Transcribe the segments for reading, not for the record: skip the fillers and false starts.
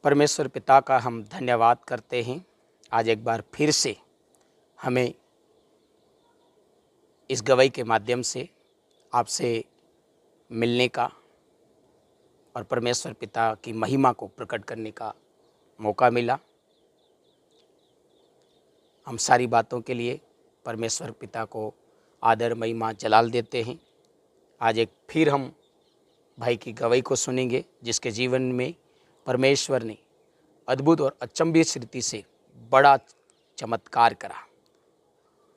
परमेश्वर पिता का हम धन्यवाद करते हैं। आज एक बार फिर से हमें इस गवाही के माध्यम से आपसे मिलने का और परमेश्वर पिता की महिमा को प्रकट करने का मौका मिला। हम सारी बातों के लिए परमेश्वर पिता को आदर महिमा जलाल देते हैं। आज एक फिर हम भाई की गवाही को सुनेंगे, जिसके जीवन में परमेश्वर ने अद्भुत और अचंभित रीति से बड़ा चमत्कार करा।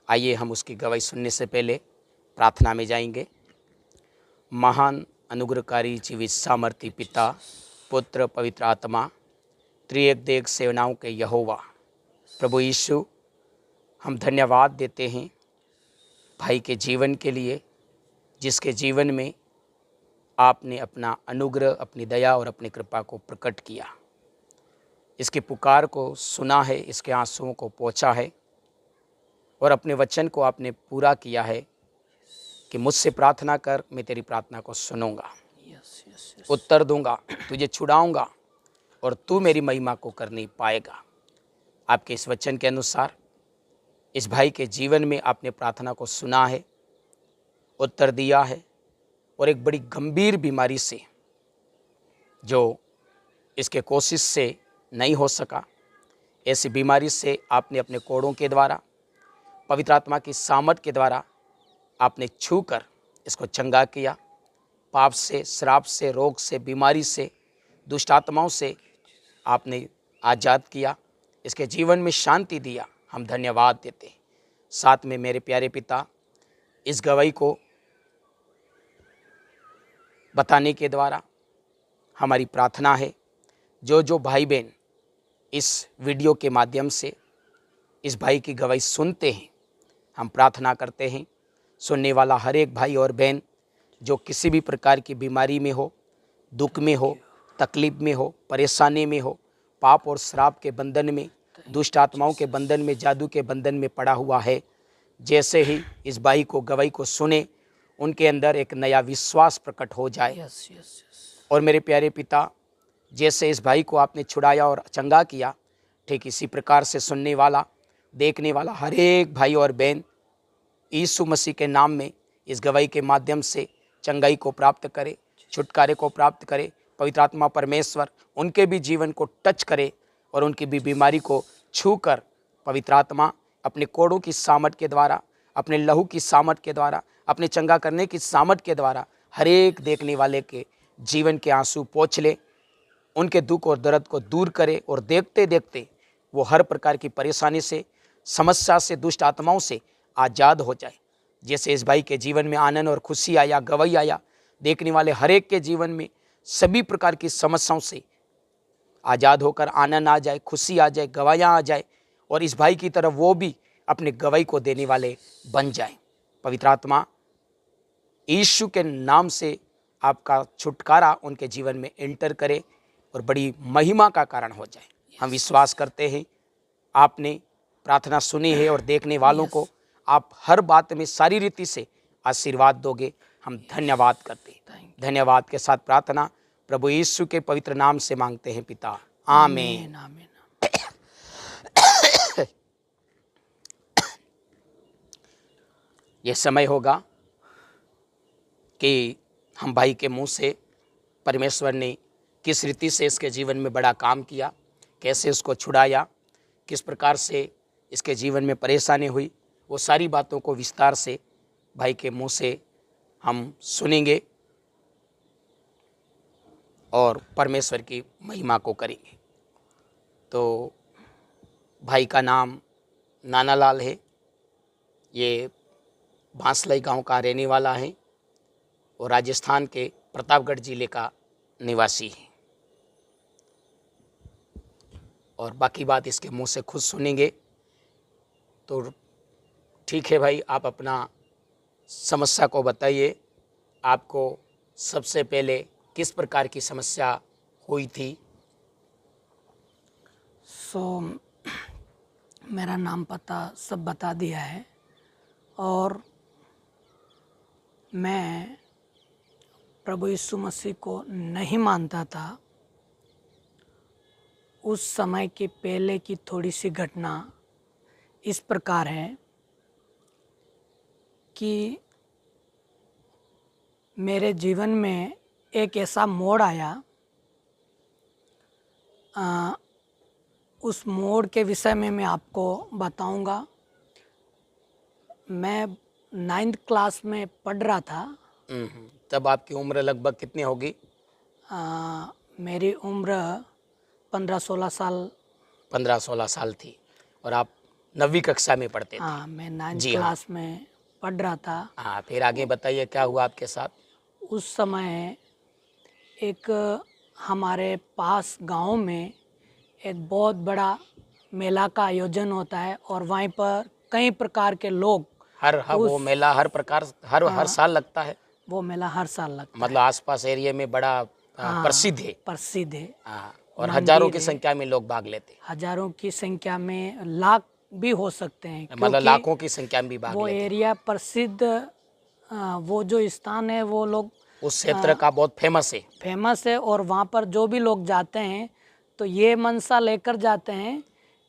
आइए हम उसकी गवाही सुनने से पहले प्रार्थना में जाएंगे। महान अनुग्रहकारी जीवित सामर्थी पिता, पुत्र, पवित्र आत्मा, त्रिएक देव सेवनाओं के यहोवा प्रभु यीशु, हम धन्यवाद देते हैं भाई के जीवन के लिए, जिसके जीवन में आपने अपना अनुग्रह, अपनी दया और अपनी कृपा को प्रकट किया। इसकी पुकार को सुना है, इसके आंसुओं को पोंछा है और अपने वचन को आपने पूरा किया है कि मुझसे प्रार्थना कर, मैं तेरी प्रार्थना को सुनूंगा, उत्तर दूंगा, तुझे छुड़ाऊंगा और तू मेरी महिमा को कर नहीं पाएगा। आपके इस वचन के अनुसार इस भाई के जीवन में आपने प्रार्थना को सुना है, उत्तर दिया है और एक बड़ी गंभीर बीमारी से, जो इसके कोशिश से नहीं हो सका, ऐसी बीमारी से आपने अपने कोड़ों के द्वारा, पवित्र आत्मा की सामर्थ के द्वारा आपने छूकर इसको चंगा किया। पाप से, श्राप से, रोग से, बीमारी से, दुष्ट आत्माओं से आपने आज़ाद किया, इसके जीवन में शांति दिया। हम धन्यवाद देते हैं। साथ में मेरे प्यारे पिता, इस गवाही को बताने के द्वारा हमारी प्रार्थना है, जो भाई बहन इस वीडियो के माध्यम से इस भाई की गवाही सुनते हैं, हम प्रार्थना करते हैं सुनने वाला हर एक भाई और बहन जो किसी भी प्रकार की बीमारी में हो, दुख में हो, तकलीफ में हो, परेशानी में हो, पाप और श्राप के बंधन में, दुष्ट आत्माओं के बंधन में, जादू के बंधन में पड़ा हुआ है, जैसे ही इस भाई को गवाही को सुने, उनके अंदर एक नया विश्वास प्रकट हो जाए। और मेरे प्यारे पिता, जैसे इस भाई को आपने छुड़ाया और चंगा किया, ठीक इसी प्रकार से सुनने वाला, देखने वाला हर एक भाई और बहन यीशु मसीह के नाम में इस गवाही के माध्यम से चंगाई को प्राप्त करे, छुटकारे को प्राप्त करे। पवित्र आत्मा परमेश्वर उनके भी जीवन को टच करे और उनकी भी बीमारी को छूकर पवित्र आत्मा अपने कोड़ों की सामर्थ के द्वारा, अपने लहू की सामर्थ के द्वारा, अपने चंगा करने की सामर्थ के द्वारा हर एक देखने वाले के जीवन के आंसू पोंछ ले, उनके दुख और दर्द को दूर करे और देखते देखते वो हर प्रकार की परेशानी से, समस्या से, दुष्ट आत्माओं से आज़ाद हो जाए। जैसे इस भाई के जीवन में आनंद और खुशी आया, गवाही आया, देखने वाले हर एक के जीवन में सभी प्रकार की समस्याओं से आज़ाद होकर आनंद आ जाए, खुशी आ जाए, गवाहियाँ आ जाए और इस भाई की तरफ वो भी अपने गवाही को देने वाले बन जाए। पवित्र आत्मा यीशु के नाम से आपका छुटकारा उनके जीवन में एंटर करे और बड़ी महिमा का कारण हो जाए। हम विश्वास करते हैं आपने प्रार्थना सुनी है और देखने वालों को आप हर बात में सारी रीति से आशीर्वाद दोगे। हम धन्यवाद करते हैं। धन्यवाद के साथ प्रार्थना प्रभु यीशु के पवित्र नाम से मांगते हैं पिता, आमीन। यह समय होगा कि हम भाई के मुंह से परमेश्वर ने किस रीति से इसके जीवन में बड़ा काम किया, कैसे उसको छुड़ाया, किस प्रकार से इसके जीवन में परेशानी हुई, वो सारी बातों को विस्तार से भाई के मुंह से हम सुनेंगे और परमेश्वर की महिमा को करेंगे। तो भाई का नाम नानालाल है, ये बांसलाई गांव का रहने वाला है और राजस्थान के प्रतापगढ़ जिले का निवासी है। और बाकी बात इसके मुंह से खुद सुनेंगे। तो ठीक है भाई, आप अपना समस्या को बताइए। आपको सबसे पहले किस प्रकार की समस्या हुई थी? मेरा नाम पता सब बता दिया है और मैं प्रभु यीशु मसीह को नहीं मानता था उस समय के पहले की थोड़ी सी घटना इस प्रकार है कि मेरे जीवन में एक ऐसा मोड़ आया, उस मोड़ के विषय में मैं आपको बताऊंगा। मैं 9th क्लास में पढ़ रहा था। तब आपकी उम्र लगभग कितनी होगी? मेरी उम्र 15-16 साल। 15-16 साल थी और आप 9वीं कक्षा में पढ़ते थे। हाँ, मैं 9th जी हाँ। क्लास में पढ़ रहा था। हाँ, फिर आगे बताइए क्या हुआ आपके साथ? उस समय एक हमारे पास गांव में एक बहुत बड़ा मेला का आयोजन होता है और वहीं पर कई प्रकार के लोग वो मेला हर साल लगता है? वो मेला हर साल लगता है। मतलब आसपास एरिया में बड़ा हाँ, प्रसिद्ध है। प्रसिद्ध है। हाँ, और मंदिर हजारों की है। संख्या में लोग भाग लेते हैं। हजारों की संख्या में, लाख भी हो सकते हैं, मतलब क्योंकि लाखों की संख्या में भी भाग वो लेते हैं। एरिया प्रसिद्ध, वो जो स्थान है वो लोग उस क्षेत्र का बहुत फेमस है। और वहाँ पर जो भी लोग जाते हैं तो ये मनसा लेकर जाते हैं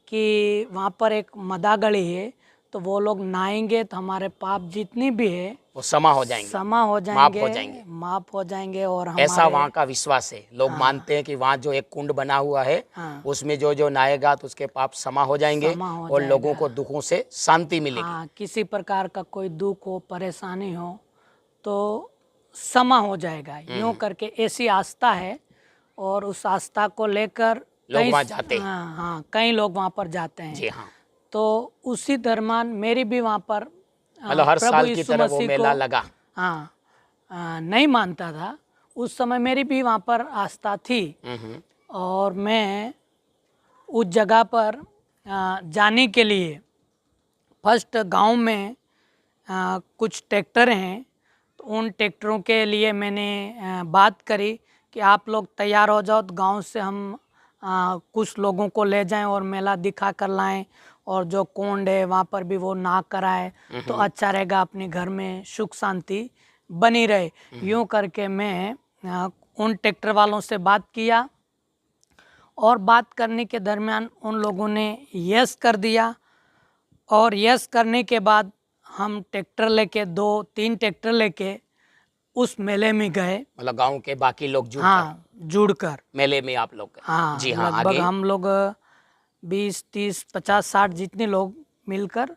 कि वहाँ पर एक मदागढ़ी है, तो वो लोग नहाएंगे तो हमारे पाप जितनी भी है वो क्षमा हो जाएंगे, माफ हो जाएंगे। और ऐसा हमारे वहाँ का विश्वास है। लोग मानते हैं कि वहाँ जो एक कुंड बना हुआ है, उसमें जो जो नहाएगा तो उसके पाप क्षमा हो जाएंगे और लोगों को दुखों से शांति मिलेगी। हाँ, किसी प्रकार का कोई दुख हो, परेशानी हो तो क्षमा हो जाएगा, यूं करके ऐसी आस्था है। और उस आस्था को लेकर लोग वहाँ जाते हैं। हाँ, कई लोग वहाँ पर जाते हैं। जी हाँ। तो उसी दरम्यान मेरी भी वहाँ पर मतलब हर प्रभु साल की यीशु तरह वो मसीह मेला को लगा। नहीं मानता था उस समय, मेरी भी वहाँ पर आस्था थी। और मैं उस जगह पर जाने के लिए फर्स्ट गांव में कुछ ट्रैक्टर हैं, तो उन ट्रैक्टरों के लिए मैंने बात करी कि आप लोग तैयार हो जाओ, तो गांव से हम कुछ लोगों को ले जाएं और मेला दिखा कर लाएं, और जो कुंड है वहाँ पर भी वो नहा कर आए तो अच्छा रहेगा, अपने घर में सुख शांति बनी रहे। यूं करके मैं उन ट्रैक्टर वालों से बात किया और बात करने के दरमियान उन लोगों ने यस कर दिया। और यस करने के बाद हम ट्रैक्टर लेके 2-3 ट्रैक्टर लेके उस मेले में गए। मतलब गांव के बाकी लोग जुड़कर मेले में आप लोग। हाँ, जी हाँ, लगभग आगे? हम लोग 20, 30, 50, 60 जितने लोग मिलकर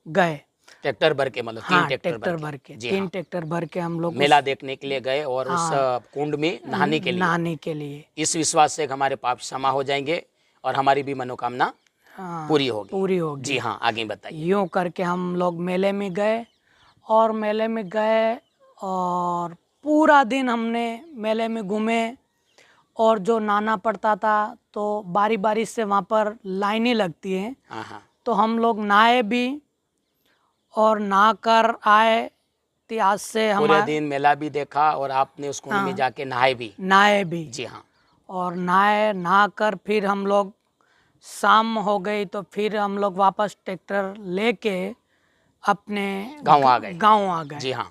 गए। ट्रैक्टर भर के, मतलब 3 ट्रैक्टर भर के। जी 3 हाँ। ट्रैक्टर भर के हम लोग मेला देखने के लिए गए और उस कुंड में नहाने के लिए इस विश्वास से हमारे पाप क्षमा हो जाएंगे और हमारी भी मनोकामना पूरी होगी। जी हाँ, आगे बताइए। यूं करके हम लोग मेले में गए और पूरा दिन हमने मेले में घूमे। और जो नहाना पड़ता था तो बारी बारी से वहाँ पर लाइनें लगती हैं, तो हम लोग नहाए भी और नहा कर आए। तो आज से पूरे दिन मेला भी देखा और आपने उस कुंड में जाके नहाए भी। जी हाँ। और नहा कर फिर हम लोग, शाम हो गई तो फिर हम लोग वापस ट्रैक्टर लेके अपने गांव आ गए। जी हाँ।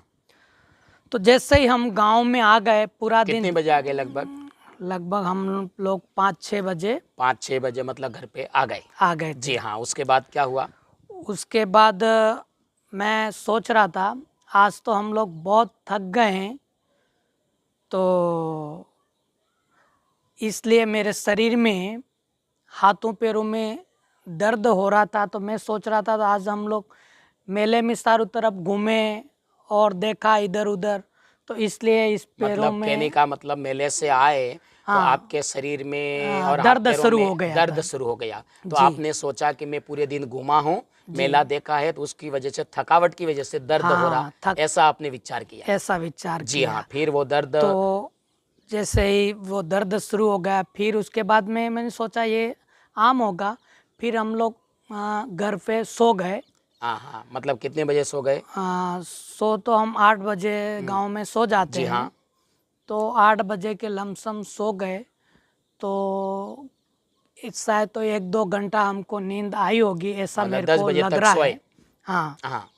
तो जैसे ही हम गांव में आ गए, पूरा दिन कितने बजे आ गए? लगभग हम लोग 5-6 बजे। 5-6 बजे मतलब घर पे आ गए थे। जी हाँ। उसके बाद क्या हुआ? उसके बाद मैं सोच रहा था आज तो हम लोग बहुत थक गए हैं, तो इसलिए मेरे शरीर में, हाथों पैरों में दर्द हो रहा था। तो मैं सोच रहा था आज हम लोग मेले में चारों तरफ घूमे और देखा इधर उधर, तो इसलिए इस पैरों में, कहने का मतलब मेले से आए तो आपके शरीर में और दर्द शुरू हो गया। तो आपने सोचा कि मैं पूरे दिन घूमा हूँ, मेला देखा है, तो उसकी वजह से, थकावट की वजह से दर्द हो रहा, ऐसा आपने विचार किया? जी हाँ। फिर वो दर्द, तो जैसे ही वो दर्द शुरू हो गया, फिर उसके बाद में मैंने सोचा ये आम होगा। फिर हम लोग घर पे सो गए। हाँ, मतलब कितने बजे सो गए? सो तो हम 8 बजे गांव में सो जाते हैं। हाँ। तो 8 बजे के लमसम सो गए, तो शायद तो 1-2 घंटा हमको नींद आई होगी, ऐसा मेरे को लग रहा है। हाँ।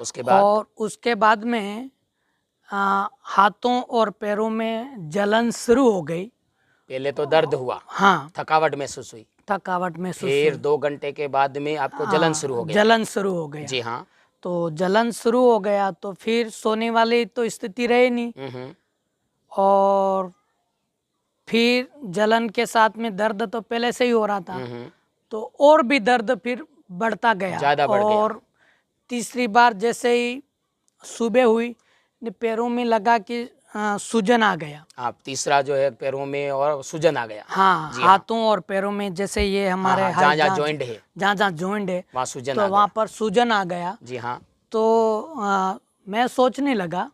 उसके बाद में हाथों और पैरों में जलन शुरू हो गई पहले तो दर्द हुआ, हाँ, थकावट महसूस हुई, थकावट महसूस फिर हुई। 2 घंटे के बाद में आपको जलन शुरू हो गया। जलन शुरू हो गया। जी हाँ। तो जलन शुरू हो गया तो फिर सोने वाली तो स्थिति रही नहीं, हम्म। और फिर जलन के साथ में दर्द तो पहले से ही हो रहा था, हम्म। तो और भी दर्द फिर बढ़ता गया। ज्यादा बढ़ गया। और तीसरी बार जैसे ही सुबह हुई, ने पैरों में लगा कि सूजन आ गया। आप तीसरा जो है पैरों में और सूजन आ गया। हाँ, जी हाथों और पैरों में, जैसे ये हमारे हाँ, जहाँ जहाँ जॉइंट है जहाँ जहाँ जॉइंट है वहाँ सूजन तो आ वहाँ गया। पर सूजन आ गया। जी हाँ। तो मैं सोचने लगा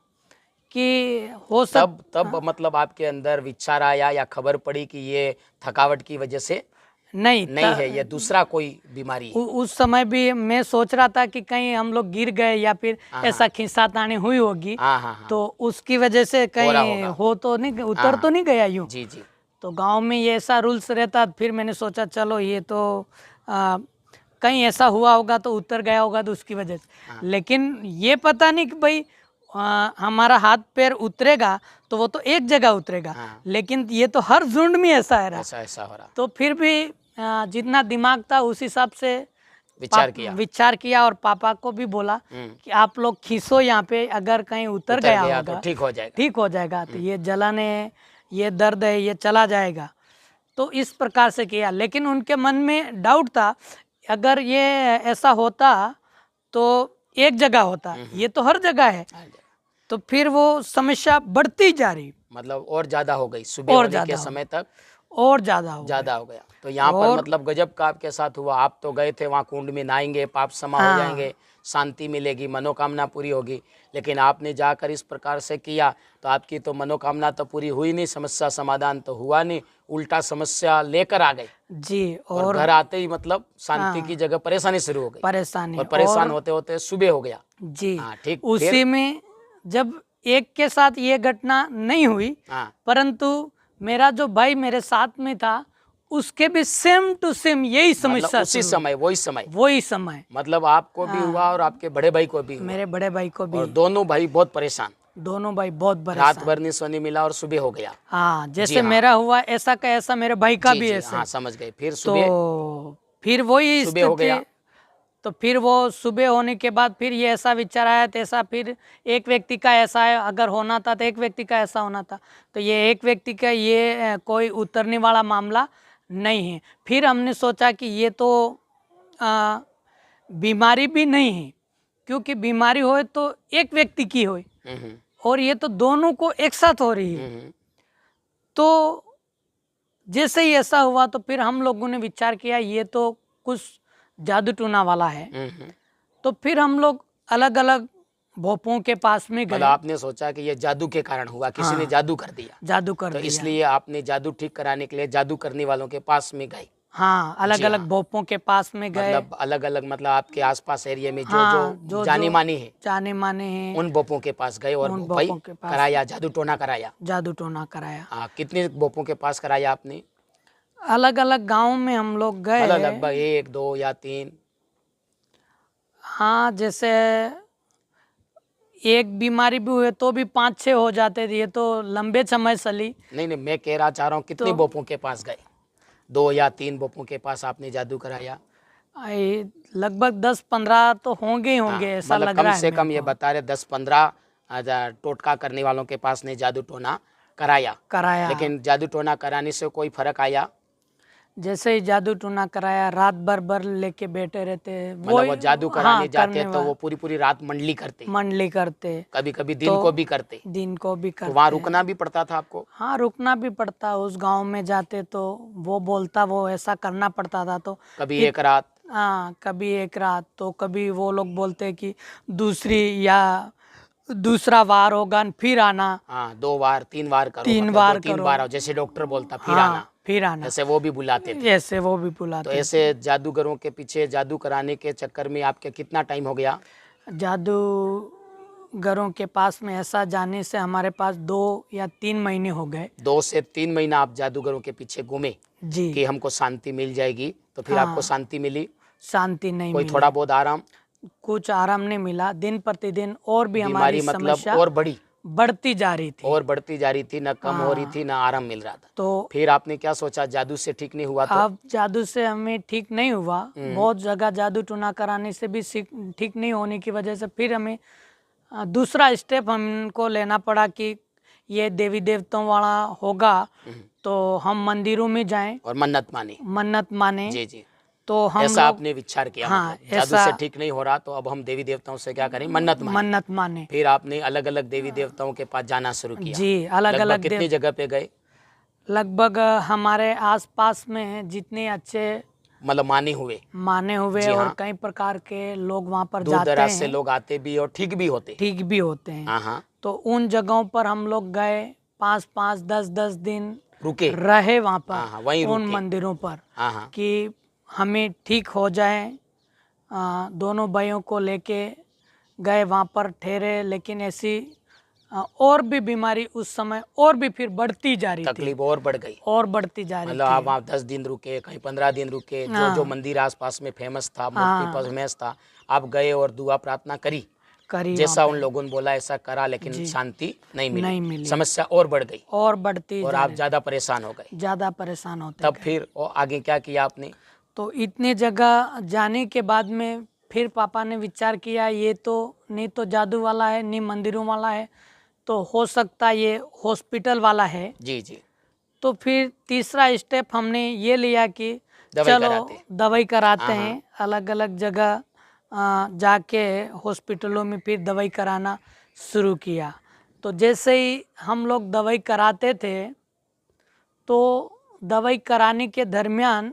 कि हो तब मतलब आपके अंदर विचार आया या खबर पड़ी कि ये थकावट की वजह से नहीं है, ये दूसरा कोई बीमारी है। उस समय भी मैं सोच रहा था कि कहीं हम लोग गिर गए या फिर ऐसा खींचातानी हुई होगी, हाँ। तो उसकी वजह से कहीं हो तो नहीं, उतर तो नहीं गया यूं। जी जी। तो गांव में ये ऐसा रूल्स रहता, फिर मैंने सोचा चलो ये तो कहीं ऐसा हुआ होगा तो उतर गया होगा तो उसकी वजह से। लेकिन ये पता नहीं कि भाई हमारा हाथ पैर उतरेगा तो वो तो एक जगह उतरेगा, लेकिन ये तो हर झुंड में ऐसा है रहा। ऐसा हो रहा। तो फिर भी जितना दिमाग था उस हिसाब से विचार किया और पापा को भी बोला कि आप लोग खींचो यहाँ पे, अगर कहीं उतर गया होगा तो ठीक हो जाएगा। तो ये जलन है, ये दर्द है, ये चला जाएगा। तो इस प्रकार से किया, लेकिन उनके मन में डाउट था, अगर ये ऐसा होता तो एक जगह होता, ये तो हर जगह है। तो फिर वो समस्या बढ़ती जा रही, मतलब और ज्यादा हो गई, सुबह होने के समय तक और ज्यादा हो गया। तो यहाँ पर मतलब गजब का आपके साथ हुआ। आप तो गए थे वहाँ कुंड में नहाएंगे, पाप क्षमा हो जाएंगे, शांति मिलेगी, मनोकामना पूरी होगी, लेकिन आपने जाकर इस प्रकार से किया तो आपकी तो मनोकामना तो पूरी हुई नहीं, समस्या समाधान तो हुआ नहीं, उल्टा समस्या लेकर आ गए जी। और घर आते ही मतलब शांति की जगह परेशानी शुरू हो गई। और परेशान होते होते सुबह हो गया। जी। ठीक। उसी में जब एक के साथ ये घटना नहीं हुई, परंतु मेरा जो भाई मेरे साथ में था उसके भी सेम टू सेम यही समस्या, मतलब उसी समय वही समय मतलब आपको भी हुआ और आपके बड़े भाई को भी हुआ। मेरे बड़े भाई को भी। और दोनों भाई बहुत परेशान, रात भर नहीं सोने मिला और सुबह हो गया। हाँ, जैसे मेरा हुआ ऐसा का ऐसा मेरे भाई का भी ऐसा। हाँ, समझ गए। फिर तो फिर वही सुबह हो गया। तो फिर वो सुबह होने के बाद फिर ये ऐसा विचार आया, तैसा, फिर एक व्यक्ति का ऐसा है, अगर होना था तो एक व्यक्ति का ऐसा होना था, तो ये एक व्यक्ति का ये कोई उतरने वाला मामला नहीं है। फिर हमने सोचा कि ये तो बीमारी भी नहीं है, क्योंकि बीमारी होए तो एक व्यक्ति की होए, और ये तो दोनों को एक साथ हो रही है। तो जैसे ही ऐसा हुआ तो फिर हम लोगों ने विचार किया ये तो कुछ जादू टूना वाला है। तो फिर हम लोग अलग अलग भोपों के पास में गए। मतलब आपने सोचा कि ये जादू के कारण हुआ, किसी ने जादू कर दिया, तो इसलिए आपने जादू ठीक कराने के लिए जादू करने वालों के पास में गए। हाँ, अलग अलग भोपों के पास में गए। मतलब अलग अलग, मतलब आपके आसपास एरिया में जो जाने माने हैं उन भोपों के पास गए और भाई कराया, जादू टोना कराया। कितने भोपों के पास कराया आपने? अलग अलग गांव में हम लोग गए, लगभग 1, 2 या 3। हाँ, जैसे एक बीमारी भी हुए तो भी 5-6 हो जाते थे, ये तो लंबे समय चली। नहीं, मैं कह रहा चाह रहा हूँ कितने भोपों के पास गए? 2 या 3 भोपों के पास आपने जादू कराया? लगभग 10-15 तो होंगे ऐसा मतलब लग रहा है। कम से कम ये बता रहे 10-15 टोटका करने वालों के पास ने जादू टोना कराया। लेकिन जादू टोना कराने से कोई फर्क आया? जैसे ही जादू टूना कराया, रात भर लेके बैठे रहते। वो जादू कराने जाते तो वो पूरी रात मंडली करते, कभी दिन को भी करते। तो वहाँ रुकना भी पड़ता था आपको? हाँ, रुकना भी पड़ता। उस गांव में जाते तो वो ऐसा करना पड़ता था। तो कभी एक रात, हाँ, कभी एक रात, तो कभी वो लोग बोलते कि दूसरा वार होगा फिर आना। 2 बार 3 बार करो, 3 बार करो, 3 बार, जैसे डॉक्टर बोलता फिर आना, ऐसे वो भी बुलाते थे। तो ऐसे जादूगरों के पीछे जादू कराने के चक्कर में आपके कितना टाइम हो गया? जादूगरों के पास में ऐसा जाने से हमारे पास 2 या 3 महीने हो गए। 2 से 3 महीना आप जादूगरों के पीछे घूमे जी, कि हमको शांति मिल जाएगी। तो फिर आपको शांति मिली? शांति नहीं कोई मिली। थोड़ा बहुत आराम? कुछ आराम नहीं मिला। दिन प्रतिदिन और भी बीमारी हमारी मतलब समस्या और बढ़ी। बढ़ती जा रही थी। और बढ़ती जा रही थी, न कम हो रही थी, न आराम मिल रहा था। तो फिर आपने क्या सोचा, जादू से ठीक नहीं हुआ तो? अब जादू से हमें ठीक नहीं हुआ, बहुत जगह जादू टूना कराने से भी ठीक नहीं होने की वजह से फिर हमें दूसरा स्टेप हमको लेना पड़ा कि ये देवी देवताओं वाला होगा तो हम मंदिरों में जाएं और मन्नत मानी। मन्नत माने। जी जी, तो हम ऐसा लोग आपने विचार किया। हाँ, मतलब जादू ऐसा से ठीक नहीं हो रहा तो अब हम देवी देवताओं से क्या करें, मन्नत माने। मन्नत माने। फिर आपने अलग अलग देवी देवताओं के पास जाना शुरू किया। जी, अलग लगभग अलग कितनी जगह पे गए? लगभग हमारे आसपास में जितने अच्छे मतलब माने हुए, माने हुए जी और हाँ। कई प्रकार के लोग वहाँ पर दूर जाते दराज से हैं, लोग आते भी और ठीक भी होते। ठीक भी होते हैं। हाँ हाँ, तो उन जगहों पर हम लोग गए, 5-5, 10-10 दिन रुके। रहे वहाँ हाँ हाँ, पर वहीं उन रुके। मंदिरों पर हाँ हाँ, कि हमें ठीक हो जाए। दोनों भाइयों को लेके गए, वहाँ पर ठहरे, लेकिन ऐसी और भी बीमारी उस समय और भी फिर बढ़ती जा रही थी, तकलीफ और बढ़ गई। और बढ़ती जा रही मतलब आप थी। वहाँ 10 दिन रुके, कहीं 15 दिन रुके, जो हाँ। जो मंदिर आसपास में फेमस था, मूर्ति हाँ, फेमस था, आप गए और दुआ प्रार्थना करी, करी वहाँ जैसा उन पे। लोगों ने बोला ऐसा करा, लेकिन जी, शांति नहीं नहीं मिली, मिली, समस्या और बढ़ गई और बढ़ती और जा आप रही, ज़्यादा परेशान हो गए। ज़्यादा परेशान होते तब गए। फिर और आगे क्या किया आपने? तो इतने जगह जाने के बाद में फिर पापा ने विचार किया, ये तो नहीं तो जादू वाला है, नहीं मंदिरों वाला है, तो हो सकता ये हॉस्पिटल वाला है। जी जी, तो फिर तीसरा स्टेप हमने ये लिया कि दवाई चलो कराते। दवाई कराते हाँ, हाँ। हैं, अलग अलग जगह जाके हॉस्पिटलों में फिर दवाई कराना शुरू किया। तो जैसे ही हम लोग दवाई कराते थे तो दवाई कराने के दरमियान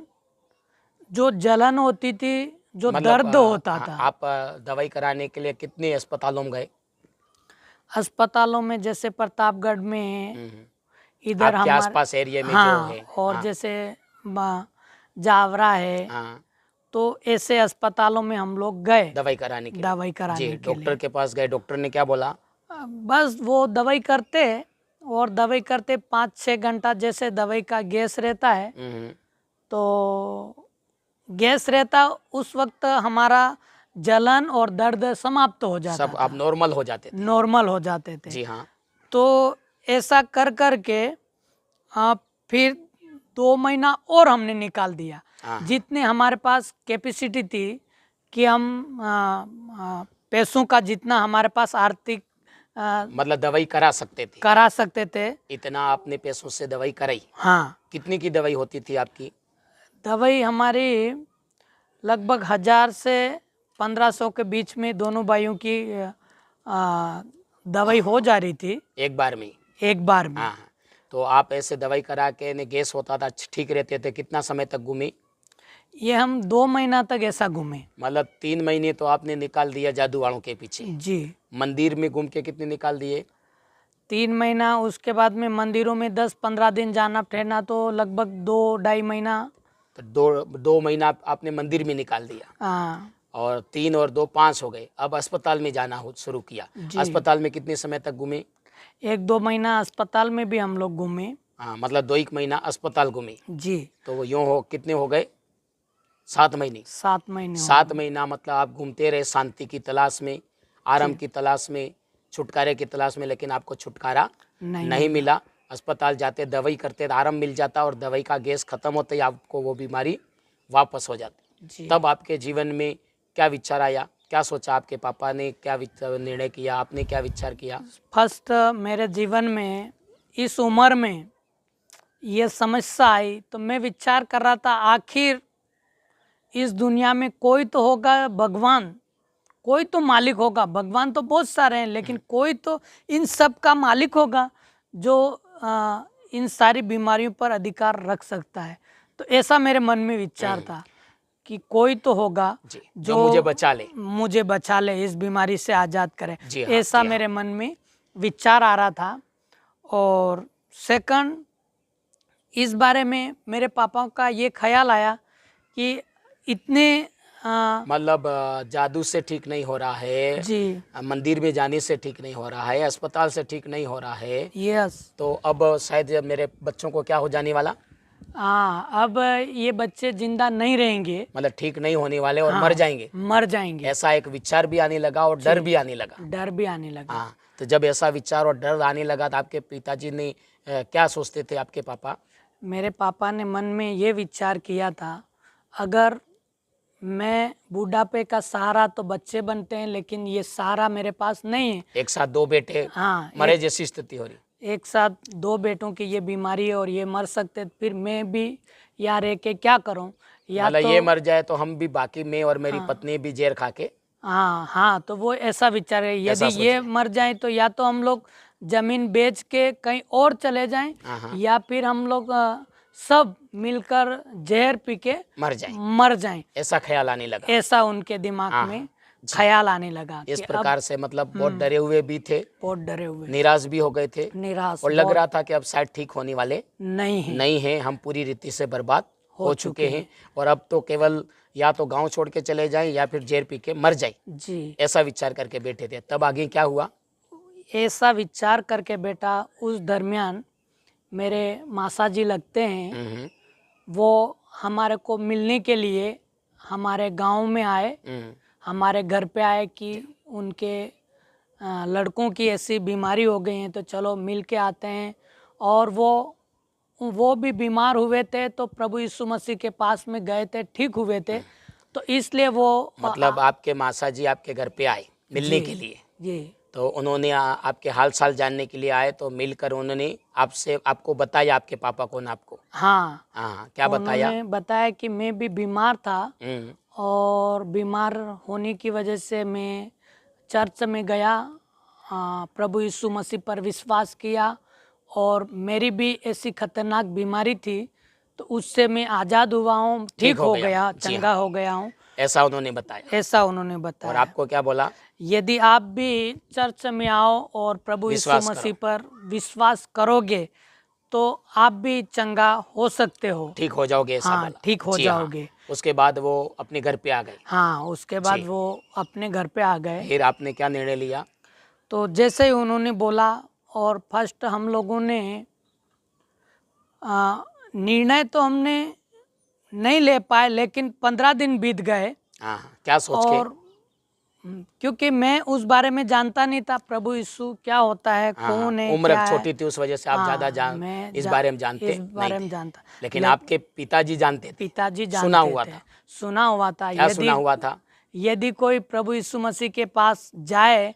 जो जलन होती थी, जो मतलब दर्द होता हाँ, था, आप दवाई कराने के लिए कितने अस्पतालों में गए? अस्पतालों में जैसे प्रतापगढ़ में, हम्म, इधर आपके हमारे, आसपास एरिया में जो हाँ, है। और हाँ जैसे जावरा है, हाँ, तो ऐसे अस्पतालों में हम लोग गए दवाई कराने के लिए। दवाई कराने जी, के डॉक्टर लिए। के पास गए, डॉक्टर ने क्या बोला? बस वो दवाई करते, और दवाई करते 5-6 घंटा जैसे दवाई का गैस रहता है, हम्म, तो गैस रहता उस वक्त हमारा जलन और दर्द समाप्त हो जाता सब आप था, नॉर्मल हो जाते थे। नॉर्मल हो जाते थे। जी हाँ, तो ऐसा कर कर के फिर 2 महीना और हमने निकाल दिया, हाँ, जितने हमारे पास कैपेसिटी थी कि हम पैसों का जितना हमारे पास आर्थिक मतलब दवाई करा सकते थे, करा सकते थे। इतना आपने पैसों से दवाई कराई। हाँ, कितनी की दवाई होती थी आपकी? दवाई हमारी लगभग 1000 से 1500 के बीच में दोनों भाइयों की दवाई हो जा रही थी एक बार में? एक बार में। हाँ हाँ, तो आप ऐसे दवाई करा के ने गैस होता था, ठीक रहते थे, कितना समय तक घूमे? ये हम 2 महीना तक ऐसा घूमे। मतलब 3 महीने तो आपने निकाल दिया जादू वालों के पीछे। जी, मंदिर में घूम के कितने निकाल दिए? 3 महीना, उसके बाद में मंदिरों में 10-15 दिन जाना ठहरना, तो लगभग 2-2.5 महीना। तो 2 महीना आपने मंदिर में निकाल दिया, हाँ, और 3 और 2 5 हो गए। अब अस्पताल में जाना शुरू किया। जी। अस्पताल में कितने समय तक घूमे? 1-2 महीना अस्पताल में भी हम लोग घूमे। हाँ, मतलब 2 महीना अस्पताल घूमे। जी, तो वो यूँ हो कितने हो गए? 7 महीने। 7 महीने हो 7 महीना मतलब आप घूमते रहे शांति की तलाश में, आराम की तलाश में, छुटकारे की तलाश में, लेकिन आपको छुटकारा नहीं मिला। अस्पताल जाते, दवाई करते, आराम मिल जाता, और दवाई का गैस खत्म होते ही आपको वो बीमारी वापस हो जाती। जी। तब आपके जीवन में क्या विचार आया? क्या सोचा आपके पापा ने? क्या निर्णय किया आपने? क्या विचार किया? फर्स्ट मेरे जीवन में इस उम्र में ये समस्या आई, तो मैं विचार कर रहा था, आखिर इस दुनिया में कोई तो होगा भगवान, कोई तो मालिक होगा। भगवान तो बहुत सारे हैं, लेकिन कोई तो इन सब का मालिक होगा जो इन सारी बीमारियों पर अधिकार रख सकता है। तो ऐसा मेरे मन में विचार था कि कोई तो होगा जी, जो मुझे बचा ले, इस बीमारी से आज़ाद करे। जी हाँ, ऐसा जी हाँ। मेरे मन में विचार आ रहा था। और सेकंड, इस बारे में मेरे पापा का ये ख्याल आया कि इतने मतलब जादू से ठीक नहीं हो रहा है, जी, मंदिर में जाने से ठीक नहीं हो रहा है, अस्पताल से ठीक नहीं हो रहा है, यस, तो अब शायद मेरे बच्चों को क्या हो जाने वाला? हाँ, अब ये बच्चे जिंदा नहीं रहेंगे, मतलब ठीक नहीं होने वाले और हाँ, मर जाएंगे, मर जाएंगे। ऐसा एक विचार भी आने लगा और डर भी आने लगा। डर भी आने लगा। हाँ, तो जब ऐसा विचार और डर आने लगा तो आपके पिताजी ने क्या सोचते थे आपके पापा? मेरे पापा ने मन में ये विचार किया था, अगर मैं बुढ़ापे का सहारा तो बच्चे बनते हैं, लेकिन ये सहारा मेरे पास नहीं है। एक साथ दो बेटे हाँ, मरे जैसी स्थिति हो रही। एक साथ दो बेटों की ये बीमारी है और ये मर सकते, फिर मैं भी यहाँ रह के क्या करूं? या मतलब तो ये मर जाए तो हम भी, बाकी मैं और मेरी हाँ। पत्नी भी जेर खा के। हाँ, तो वो ऐसा विचार है, यदि ऐसा सोच ये रहे। मर जाए तो या तो हम लोग जमीन बेच के कहीं और चले जाएं, हाँ, हाँ। या फिर हम लोग सब मिलकर जहर पी के मर जाएं। ऐसा ख्याल आने लगा। ऐसा उनके दिमाग हाँ, में जी। ख्याल आने लगा इस कि प्रकार से मतलब बहुत डरे हुए भी थे, बहुत डरे हुए, निराश भी हो गए थे, निराश और लग बहुत रहा था कि अब शायद ठीक होने वाले नहीं है, नहीं हैं, हम पूरी रीति से बर्बाद हो हो चुके हैं और अब तो केवल या तो गांव छोड़ के चले जाएं या फिर जहर पी के मर जाएं। जी। ऐसा विचार करके बैठे थे। तब आगे क्या हुआ? ऐसा विचार करके बेटा, उस दरमियान मेरे मासा जी लगते हैं, हम्म, वो हमारे को मिलने के लिए हमारे गांव में आए, हमारे घर पे आए कि उनके लड़कों की ऐसी बीमारी हो गई है, तो चलो मिल के आते हैं। और वो भी बीमार हुए थे, तो प्रभु यीशु मसीह के पास में गए थे, ठीक हुए थे, तो इसलिए वो मतलब आपके मासा जी आपके घर पे आए मिलने के लिए, जी तो उन्होंने आपके हाल चाल जानने के लिए आए, तो मिलकर उन्होंने आपको बताया, आपके पापा को ना आपको? हाँ, हाँ, क्या बताया? उन्होंने बताया कि मैं भी बीमार था और बीमार होने की वजह से मैं चर्च में गया, प्रभु यीशु मसीह पर विश्वास किया, और मेरी भी ऐसी खतरनाक बीमारी थी, तो उससे मैं आज़ाद हुआ हूँ, ठीक हो गया, जी चंगा हाँ। हो गया हूँ। ऐसा उन्होंने बताया। ऐसा उन्होंने और बताया। आपको क्या बोला? यदि आप भी चर्च में आओ और प्रभु यीशु विश्वास मसीह पर विश्वास करोगे, तो आप भी चंगा हो सकते हो, ठीक हो जाओगे, ऐसा हाँ, बोला। ठीक हो जी हाँ। जाओगे। उसके बाद वो अपने घर पे आ गए। हाँ, उसके बाद जी। वो अपने घर पे आ गए। फिर आपने क्या निर्णय लिया? तो जैसे ही उन्होंने बोला, और फर्स्ट हम लोगों ने निर्णय तो हमने नहीं ले पाए, लेकिन 15 दिन बीत गए। हाँ, क्या सोच के? और क्योंकि मैं उस बारे में जानता नहीं था, प्रभु यीशु क्या होता है, कौन है, उम्र क्या है। छोटी थी उस वजह से आप ज्यादा इस बारे में जानते इस बारे में नहीं थे। जानता, लेकिन आपके पिताजी जानते थे। पिताजी सुना जानते हुआ थे, था। सुना हुआ था। क्या सुना हुआ था? यदि कोई प्रभु यीशु मसीह के पास जाए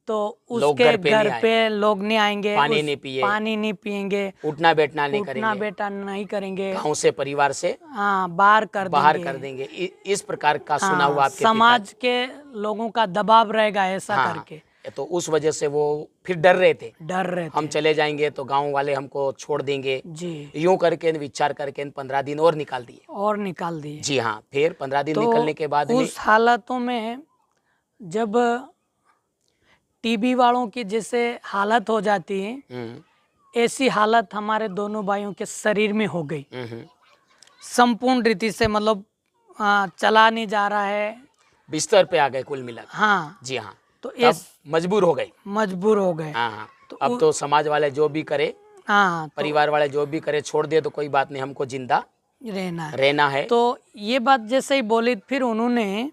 तो लोग उसके घर पे नहीं घर पे लोग नहीं आएंगे, पानी नहीं पिए, पानी नहीं पिएंगे, उठना बैठना नहीं उठना करेंगे, बैठना नहीं करेंगे, गांव से, परिवार से हाँ, बाहर कर देंगे। इस प्रकार का सुना हाँ, हुआ आपके समाज के लोगों का दबाव रहेगा, ऐसा हाँ, करके तो उस वजह से वो फिर डर रहे थे, डर रहे हम थे। चले जाएंगे तो गांव वाले हमको छोड़ देंगे। जी, यूं करके विचार करके 15 दिन और निकाल दिए। और निकाल दिए। जी हाँ। फिर 15 दिन तो निकलने के बाद में उस हालतों में, जब टीबी वालों की जैसे हालत हो जाती है, ऐसी हालत हमारे दोनों भाइयों के शरीर में हो गई, संपूर्ण रीति से, मतलब चला नहीं जा रहा है, बिस्तर पे आ गए कुल मिला। हाँ, जी हाँ। तो तब मजबूर हो गए। मजबूर हो गए। हाँ हाँ। तो अब तो समाज वाले जो भी करे, हाँ, तो परिवार वाले जो भी करे, छोड़ दे तो कोई बात नहीं, हमको जिंदा रहना है। तो ये बात जैसे ही बोली, फिर उन्होंने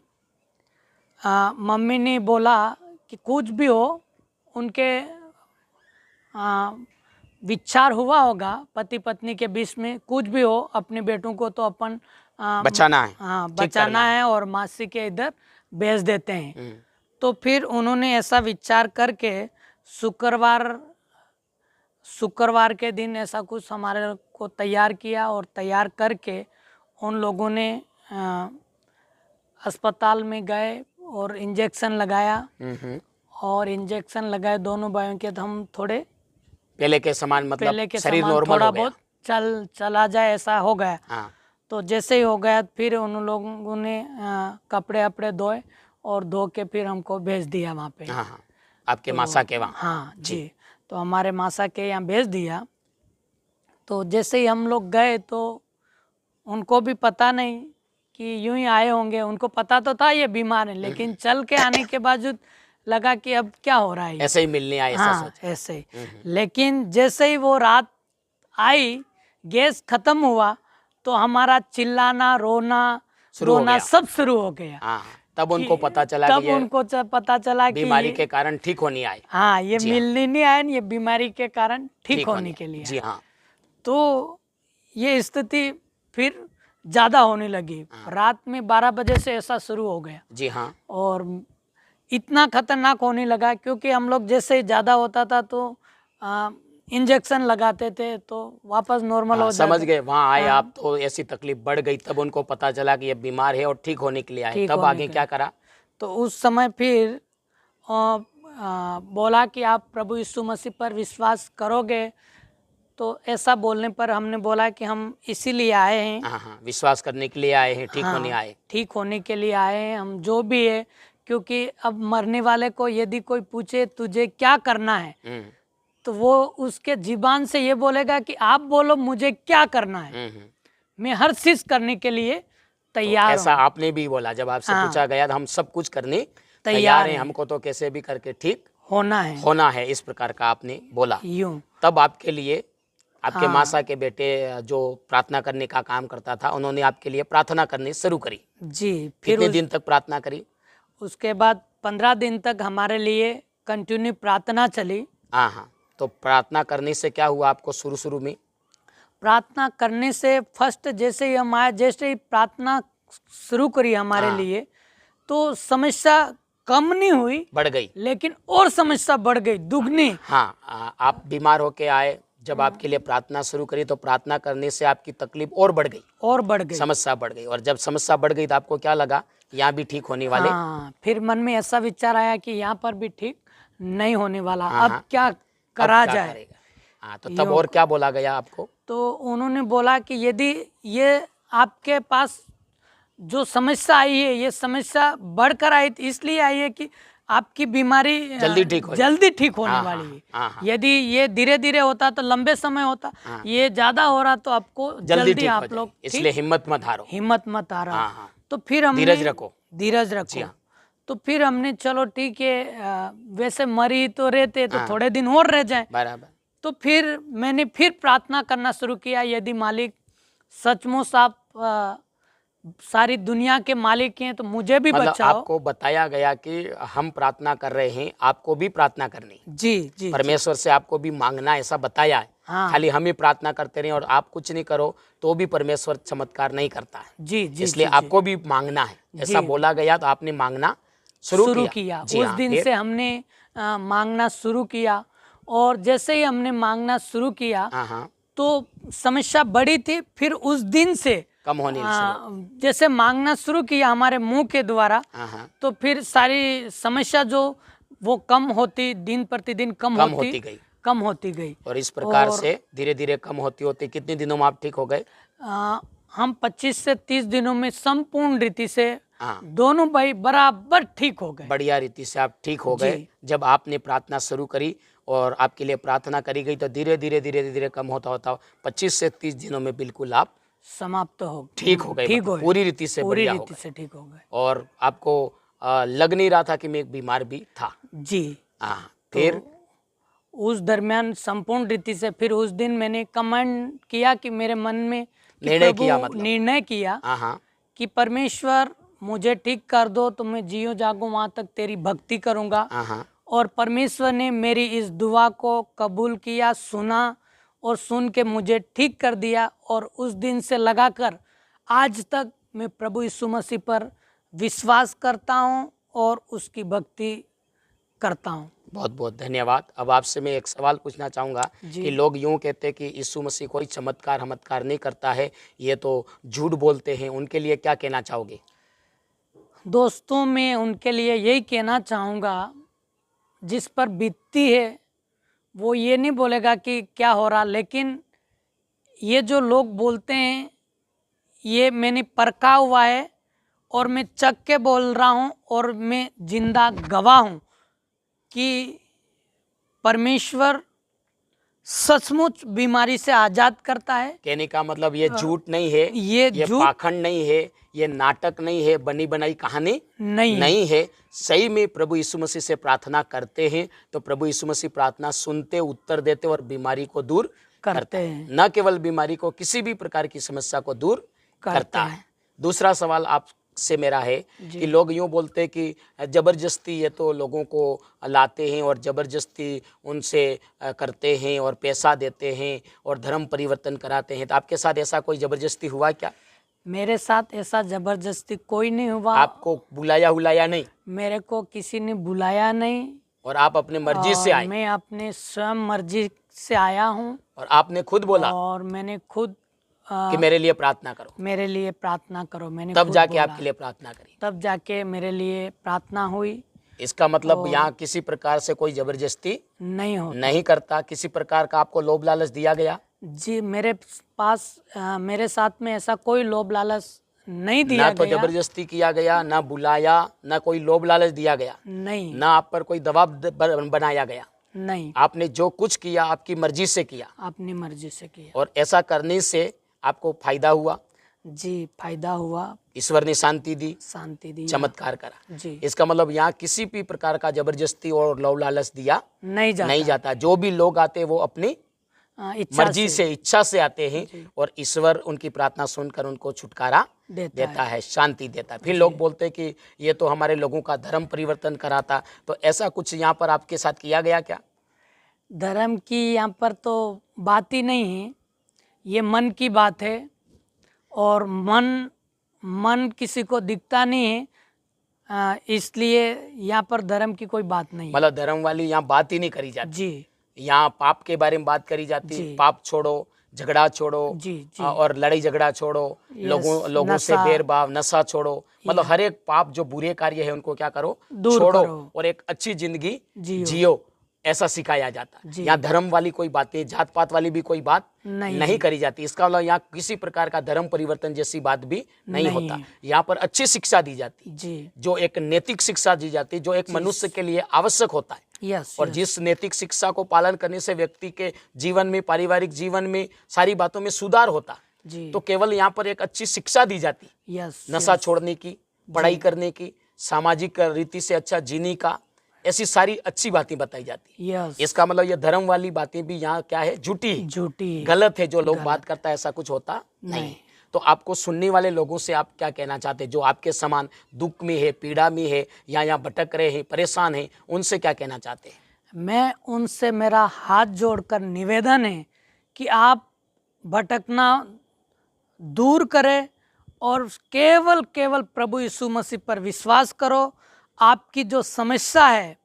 मम्मी ने बोला कि कुछ भी हो, उनके विचार हुआ होगा पति पत्नी के बीच में, कुछ भी हो, अपने बेटों को तो अपन बचाना है। हाँ, ठीक बचाना करना है, और मासी के इधर भेज देते हैं। तो फिर उन्होंने ऐसा विचार करके शुक्रवार के दिन ऐसा कुछ हमारे को तैयार किया, और तैयार करके उन लोगों ने अस्पताल में गए और इंजेक्शन लगाया, और इंजेक्शन लगाए दोनों भाइयों के। तो हम थोड़े पहले के समान, मतलब पहले के शरीर समान नॉर्मल थोड़ा हो गया। बहुत चला जाए, ऐसा हो गया। हाँ। तो जैसे ही हो गया, फिर उन लोगों ने कपड़े अपड़े धोए, और धो के फिर हमको भेज दिया वहाँ पे। हाँ हाँ। आपके मासा के वहाँ। हाँ जी। तो हमारे मासा के यहाँ भेज दिया। तो जैसे ही हम लोग गए, तो उनको भी पता नहीं कि यूं ही आए होंगे, उनको पता तो था ये बीमार है, लेकिन चल के आने के बावजूद लगा कि अब क्या हो रहा है, ऐसे ही मिलने आए, ऐसा हाँ, सोचा। ऐसे ही। लेकिन जैसे ही वो रात आई, गैस खत्म हुआ, तो हमारा चिल्लाना, रोना शुरू हो गया। सब शुरू हो गया। हाँ। तब उनको पता चला तब कि ये उनको पता चला कि बीमारी ये- के कारण ठीक होने आए। हाँ, ये जी हाँ। मिलने नहीं आए, ये बीमारी के कारण ठीक होने आए। के लिए जी आए। हाँ। तो ये स्थिति फिर ज़्यादा होने लगी। रात में 12 बजे से ऐसा शुरू हो गया जी हाँ। और इतना खतरनाक होने लगा क्योंकि हम लोग जैसे ही ज़्यादा होता था तो इंजेक्शन लगाते थे तो वापस नॉर्मल हो समझ जाता। गए, वहाँ आए हाँ। आप तो ऐसी तकलीफ बढ़ गई, तब उनको पता चला कि ये बीमार है और ठीक होने के लिए आए, ठीक तब होने आगे के क्या लिए। करा? तो उस समय फिर बोला कि आप प्रभु यीशु मसीह पर विश्वास करोगे। तो ऐसा बोलने पर हमने बोला कि हम इसीलिए आए हैं। हाँ हाँ, विश्वास करने के लिए आए हैं, ठीक होने हाँ, आए। ठीक होने के लिए आए हैं हम जो भी है, क्योंकि अब मरने वाले को यदि कोई पूछे तुझे क्या करना है हम्म, तो वो उसके जीबान से ये बोलेगा कि आप बोलो मुझे क्या करना है, मैं हर चीज करने के लिए तो तैयार ऐसा हूँ। आपने भी बोला जब आपसे हाँ। पूछा गया तो हम सब कुछ करने तैयार तैयार हैं, हैं। हमको तो कैसे भी करके ठीक होना है होना है, इस प्रकार का आपने बोला। यूं। तब आपके लिए आपके हाँ। मासा के बेटे जो प्रार्थना करने का काम करता था, उन्होंने आपके लिए प्रार्थना करनी शुरू करी। जी, फिर कितने दिन तक प्रार्थना करी? उसके बाद 15 दिन तक हमारे लिए कंटिन्यू प्रार्थना चली। हाँ हाँ। तो प्रार्थना करने से क्या हुआ आपको शुरू शुरू में? प्रार्थना करने से फर्स्ट जैसे ही हम आए, जैसे ही प्रार्थना शुरू करी हमारे हाँ। लिए, तो समस्या कम नहीं हुई, बढ़ गई। लेकिन और समस्या बढ़ गई दुगनी। हाँ, आप बीमार होके आए, जब आपके लिए प्रार्थना शुरू करी तो प्रार्थना करने से आपकी तकलीफ और बढ़ गई, और बढ़ गई। समस्या बढ़ गई। और जब समस्या बढ़ गई तो आपको क्या लगा, यहाँ भी ठीक होने वाले? हाँ, फिर मन में ऐसा विचार आया कि यहाँ पर भी ठीक नहीं होने वाला, हाँ, अब हाँ। क्या अब करा क्या जाए। करेगा? हाँ, तो तब और क्या बोला गया आपको? तो उन्होंने बोला कि यदि ये आपके पास जो समस्या आई है, ये समस्या बढ़कर आई, इसलिए आई है कि आपकी बीमारी जल्दी ठीक हो जाए। जल्दी ठीक होने हाँ, वाली हाँ, है। हाँ, हाँ। यदि ये धीरे धीरे होता तो लंबे समय होता, हाँ। ये ज्यादा हो रहा तो आपको जल्दी ठीक हो आप जाए, लोग इसलिए हिम्मत मत हारो। हिम्मत मत आ रहा। हाँ, हाँ। तो फिर हमने धीरज रखो। धीरज जी रखो। हाँ। तो फिर हमने चलो ठीक है, वैसे मरी तो रहते तो हाँ। थोड़े दिन और रह जाए। बराबर। तो फिर मैंने फिर प्रार्थना करना शुरू किया, यदि मालिक सचमुच आप सारी दुनिया के मालिक हैं तो मुझे भी मतलब बचाओ। आपको बताया गया कि हम प्रार्थना कर रहे हैं, आपको भी प्रार्थना करनी, जी जी परमेश्वर से आपको भी मांगना, ऐसा बताया है। हाँ। खाली हम ही प्रार्थना करते रहे और आप कुछ नहीं करो तो भी परमेश्वर चमत्कार नहीं करता है। जी जी इसलिए जी, आपको भी मांगना है, ऐसा जी। बोला गया तो आपने मांगना शुरू किया। जी उस हाँ, दिन फिर? से हमने मांगना शुरू किया और जैसे ही हमने मांगना शुरू किया हाँ हाँ, तो समस्या बड़ी थी। फिर उस दिन से कम होने शुरू। जैसे मांगना शुरू किया हमारे मुंह के द्वारा, हाँ हाँ, तो फिर सारी समस्या जो वो कम होती, दिन प्रतिदिन कम होती गई। कम होती गई। और इस प्रकार से धीरे धीरे कम होती होती कितने दिनों में आप ठीक हो गए? हम 25 से 30 दिनों में संपूर्ण रीति से हाँ। दोनों भाई बराबर ठीक हो गए। बढ़िया रीति से आप ठीक हो गए। जब आपने प्रार्थना शुरू करी और आपके लिए प्रार्थना करी गई तो धीरे धीरे कम होता होता 25 से 30 दिनों में बिल्कुल आप समाप्त हो ठीक हो गए, ठीक मतलब हो पूरी रीति से पूरी बढ़िया हो रीति गए। से ठीक हो गए। और आपको लग नहीं रहा था कि मैं एक बीमार भी था। जी। हाँ, फिर उस दरमियान संपूर्ण रीति से फिर उस दिन मैंने कमेंट किया कि मेरे मन में कि निर्णय प्रभु किया, मतलब निर्णय किया हाँ हाँ, कि परमेश्वर मुझे ठीक कर दो तो मैं जियो जागूं वहां तक तेरी भक्ति करूंगा। हाँ हाँ, और परमेश्वर ने मेरी इस दुआ को कबूल किया, सुना और सुन के मुझे ठीक कर दिया। और उस दिन से लगाकर आज तक मैं प्रभु यीशु मसीह पर विश्वास करता हूँ और उसकी भक्ति करता हूँ। बहुत बहुत धन्यवाद। अब आपसे मैं एक सवाल पूछना चाहूँगा कि लोग यूँ कहते हैं कि यीशु मसीह कोई चमत्कार नहीं करता है, ये तो झूठ बोलते हैं, उनके लिए क्या कहना चाहोगे? दोस्तों, मैं उनके लिए यही कहना चाहूँगा, जिस पर बीतती है वो ये नहीं बोलेगा कि क्या हो रहा, लेकिन ये जो लोग बोलते हैं ये मैंने परखा हुआ है और मैं चख के बोल रहा हूँ और मैं जिंदा गवाह हूँ कि परमेश्वर सचमुच बीमारी से आजाद करता है। कहने का मतलब ये झूठ नहीं है, ये झूठ पाखंड नहीं है, ये नाटक नहीं है, बनी बनाई कहानी नहीं है। सही में प्रभु यीशु मसीह से प्रार्थना करते हैं तो प्रभु यीशु मसीह प्रार्थना सुनते, उत्तर देते और बीमारी को दूर करते हैं। न केवल बीमारी को, किसी भी प्रकार की समस्या को दूर करता है। दूसरा सवाल आप से मेरा है कि लोग यूँ बोलते हैं कि ज़बरदस्ती ये तो लोगों को लाते हैं और ज़बरदस्ती उनसे करते हैं और पैसा देते हैं और धर्म परिवर्तन कराते हैं। तो आपके साथ ऐसा कोई ज़बरदस्ती हुआ क्या? मेरे साथ ऐसा जबरदस्ती कोई नहीं हुआ। आपको बुलाया नहीं मेरे को किसी ने बुलाया नहीं और आप अपने मर्जी से और आए मैं अपने स्वयं मर्जी से आया हूँ और आपने खुद बोला और मैंने खुद कि मेरे लिए प्रार्थना करो, मेरे लिए प्रार्थना करो। मैंने तब खुद जाके बोला। आपके लिए प्रार्थना करी। तब जाके मेरे लिए प्रार्थना हुई। इसका मतलब यहाँ किसी प्रकार से कोई जबरदस्ती नहीं हो नहीं करता, किसी प्रकार का आपको लोभ लालच दिया गया? जी, मेरे पास मेरे साथ में ऐसा कोई लोभ लालच नहीं ना दिया तो गया। जबरदस्ती किया गया, ना बुलाया, ना कोई लोभ लालच दिया गया, नहीं ना आप पर कोई दबाव बनाया गया। नहीं, आपने जो कुछ किया आपकी मर्जी से किया अपनी मर्जी से किया। और ऐसा करने से आपको फायदा हुआ, जी, फायदा हुआ, ईश्वर ने शांति दी, शांति दी, चमत्कार करा। जी, इसका मतलब यहाँ किसी भी प्रकार का जबरदस्ती और लोभ लालच दिया नहीं जाता। जो भी लोग आते हैं वो अपनी इच्छा मर्जी से इच्छा से आते हैं और ईश्वर उनकी प्रार्थना सुनकर उनको छुटकारा देता है, शांति देता है। फिर लोग बोलते हैं कि ये तो हमारे लोगों का धर्म परिवर्तन कराता। तो ऐसा कुछ यहाँ पर आपके साथ किया गया क्या? धर्म की यहाँ पर तो बात ही नहीं है, ये मन की बात है और मन किसी को दिखता नहीं है, इसलिए यहाँ पर धर्म की कोई बात नहीं है। मतलब धर्म वाली यहाँ बात ही नहीं करी जाती। जी, यहाँ पाप के बारे में बात करी जाती है। पाप छोड़ो, झगड़ा छोड़ो, जी, जी, और लड़ाई झगड़ा छोड़ो, लोगों से भेदभाव, नशा छोड़ो। मतलब हर एक पाप जो बुरे कार्य है उनको क्या करो, दूर छोड़ो करो। और एक अच्छी जिंदगी जियो। जियो, ऐसा सिखाया जाता है। यहाँ धर्म वाली कोई बातें, जात पात वाली भी कोई बात नहीं करी जाती। इसका मतलब यहाँ किसी प्रकार का धर्म परिवर्तन जैसी बात भी नहीं होता। यहाँ पर अच्छी शिक्षा दी जाती, जी, जो एक नैतिक शिक्षा दी जाती, जो एक मनुष्य के लिए आवश्यक होता है। यस, और जिस नैतिक शिक्षा को पालन करने से व्यक्ति के जीवन में, पारिवारिक जीवन में, सारी बातों में सुधार होता, जी, तो केवल यहाँ पर एक अच्छी शिक्षा दी जाती, यस, नशा छोड़ने की, पढ़ाई करने की, सामाजिक रीति से अच्छा जीने का, ऐसी सारी अच्छी बातें बताई जाती। यस, इसका मतलब ये धर्म वाली बातें भी यहाँ क्या है, झूठी है, झूठी, गलत है। जो लोग बात करता है ऐसा कुछ होता नहीं। तो आपको सुनने वाले लोगों से आप क्या कहना चाहते हैं, जो आपके समान दुख में है, पीड़ा में है, या यहाँ भटक रहे हैं, परेशान हैं, उनसे क्या कहना चाहते हैं? मैं उनसे, मेरा हाथ जोड़कर निवेदन है कि आप भटकना दूर करें और केवल प्रभु यीशु मसीह पर विश्वास करो। आपकी जो समस्या है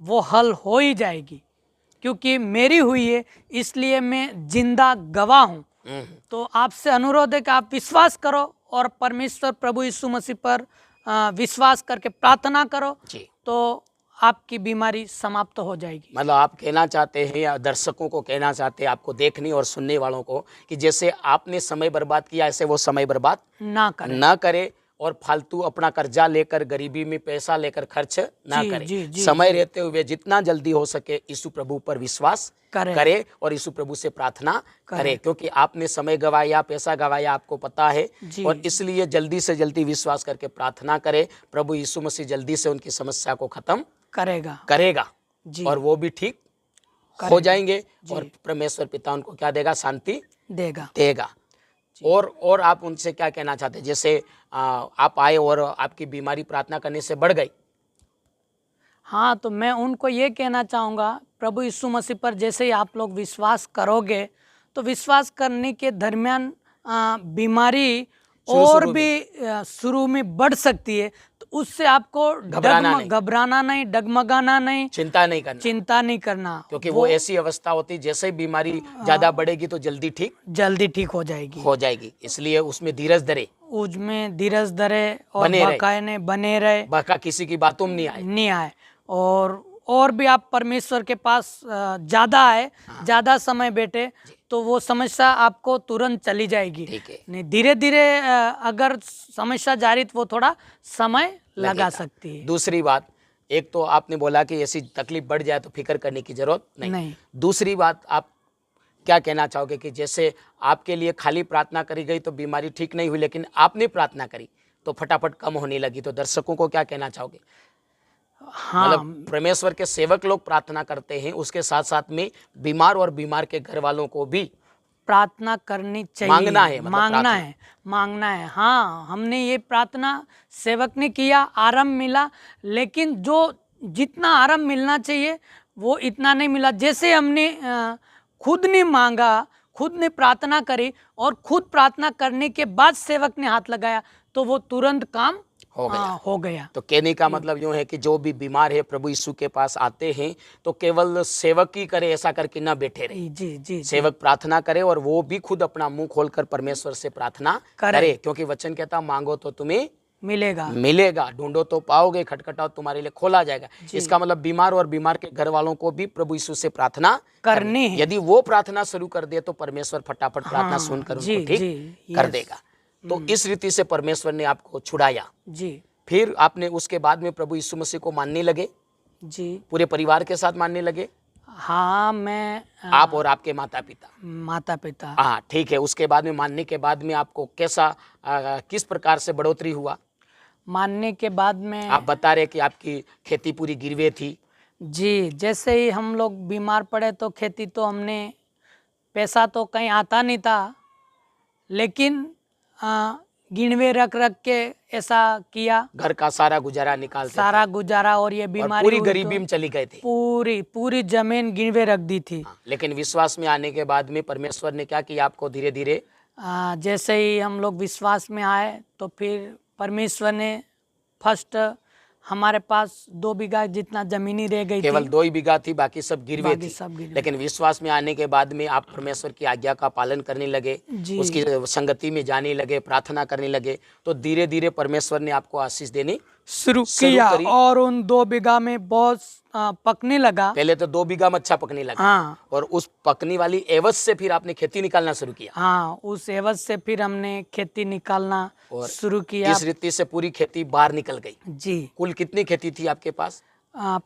वो हल हो ही जाएगी, क्योंकि मेरी हुई है, इसलिए मैं जिंदा गवाह हूँ। तो आपसे अनुरोध है कि आप विश्वास करो और परमेश्वर प्रभु यीशु मसीह पर विश्वास करके प्रार्थना करो, तो आपकी बीमारी समाप्त हो जाएगी। मतलब आप कहना चाहते हैं, या दर्शकों को कहना चाहते हैं, आपको देखने और सुनने वालों को, कि जैसे आपने समय बर्बाद किया ऐसे वो समय बर्बाद ना करे और फालतू अपना कर्जा लेकर, गरीबी में पैसा लेकर खर्च ना करे। समय रहते हुए जितना जल्दी हो सके यीशु प्रभु पर विश्वास करे और यीशु प्रभु से प्रार्थना करे, क्योंकि आपने समय गवाया, पैसा गवाया, आपको पता है। और इसलिए जल्दी से जल्दी विश्वास करके प्रार्थना करे। प्रभु यीशु मसीह जल्दी से उनकी समस्या को खत्म करेगा और वो भी ठीक हो जाएंगे और परमेश्वर पिता उनको क्या देगा, शांति देगा। और आप उनसे क्या कहना चाहते हैं? जैसे आप आए और आपकी बीमारी प्रार्थना करने से बढ़ गई। हाँ, तो मैं उनको ये कहना चाहूँगा, प्रभु यीशु मसीह पर जैसे ही आप लोग विश्वास करोगे, तो विश्वास करने के दरमियान बीमारी और भी शुरू में बढ़ सकती है। तो उससे आपको घबराना नहीं, डगमगाना नहीं, चिंता नहीं करना, क्योंकि वो ऐसी अवस्था होती है, जैसे ही बीमारी ज्यादा बढ़ेगी तो जल्दी ठीक हो जाएगी। इसलिए उसमें धीरज धरे और बकायने बने रहे, बाका किसी की बातों में नहीं आए और भी आप परमेश्वर के पास ज्यादा आए, ज्यादा समय बैठे, तो वो समस्या आपको तुरंत चली जाएगी। नहीं, धीरे धीरे अगर समस्या जारी, तो वो थोड़ा समय लगा सकती है। दूसरी बात, एक तो आपने बोला कि ऐसी तकलीफ बढ़ जाए तो फिक्र करने की जरूरत नहीं। दूसरी बात, आप क्या कहना चाहोगे कि जैसे आपके लिए खाली प्रार्थना करी गई तो बीमारी ठीक नहीं हुई, लेकिन आपने प्रार्थना करी तो फटाफट कम होने लगी, तो दर्शकों को क्या कहना चाहोगे? हाँ, मतलब परमेश्वर के सेवक लोग प्रार्थना करते हैं, उसके साथ साथ में बीमार और बीमार के घर वालों को भी प्रार्थना करनी चाहिए। मांगना है, मतलब मांगना प्रार्थना। है, मांगना है। हाँ, हमने ये प्रार्थना सेवक ने किया, आराम मिला, लेकिन जो जितना आराम मिलना चाहिए वो इतना नहीं मिला। जैसे हमने खुद ने मांगा, खुद ने प्रार्थना करी और खुद प्रार्थना करने के बाद सेवक ने हाथ लगाया तो वो तुरंत काम हो गया। तो कहने का मतलब यूँ है कि जो भी बीमार है प्रभु यीशु के पास आते हैं तो केवल सेवक ही करे ऐसा करके ना बैठे रहे। जी जी, सेवक प्रार्थना करे और वो भी खुद अपना मुंह खोलकर परमेश्वर से प्रार्थना करे, क्योंकि वचन कहता मांगो तो तुम्हें मिलेगा, ढूंढो तो पाओगे, खटखटाओ तुम्हारे लिए खोला जाएगा। इसका मतलब बीमार और बीमार के घर वालों को भी प्रभु यीशु से प्रार्थना करनी है। यदि वो प्रार्थना शुरू कर दे तो परमेश्वर फटाफट प्रार्थना सुनकर उनको ठीक कर देगा। तो इस रीति से परमेश्वर ने आपको छुड़ाया जी। फिर आपने उसके बाद में प्रभु यीशु मसीह को मानने लगे जी, पूरे पूरे परिवार के साथ मानने लगे? हाँ, मैं आप और आपके माता पिता। हाँ, ठीक है। उसके बाद में मानने के बाद में आपको कैसा किस प्रकार से बढ़ोतरी हुआ? मानने के बाद में आप बता रहे कि आपकी खेती पूरी गिरवे थी। जी, जैसे ही हम लोग बीमार पड़े तो खेती तो हमने, पैसा तो कहीं आता नहीं था, लेकिन गिनवे रख के ऐसा किया, घर का सारा गुजारा निकालते सारा थे। गुजारा, और ये बीमारी पूरी हुई गरीबी तो में चली गए थे। पूरी जमीन गिनवे रख दी थी। लेकिन विश्वास में आने के बाद में परमेश्वर ने क्या किया आपको? धीरे धीरे जैसे ही हम लोग विश्वास में आए तो फिर परमेश्वर ने फर्स्ट हमारे पास 2 बीघा जितना जमीनी रह गई केवल थी, 2 ही बीघा थी, बाकी सब गिरवे थी। सब गिरवे। लेकिन विश्वास में आने के बाद में आप परमेश्वर की आज्ञा का पालन करने लगे, उसकी संगति में जाने लगे, प्रार्थना करने लगे, तो धीरे धीरे परमेश्वर ने आपको आशीष देनी शुरू किया और उन 2 बीघा में बहुत पकने लगा। पहले तो 2 बीघा में अच्छा पकने लगा। हाँ, और उस पकने वाली एवज से फिर आपने खेती निकालना शुरू किया। हाँ, उस एवज से फिर हमने खेती निकालना शुरू किया। इस रीति से पूरी खेती बाहर निकल गई। जी। कुल कितनी खेती थी आपके पास?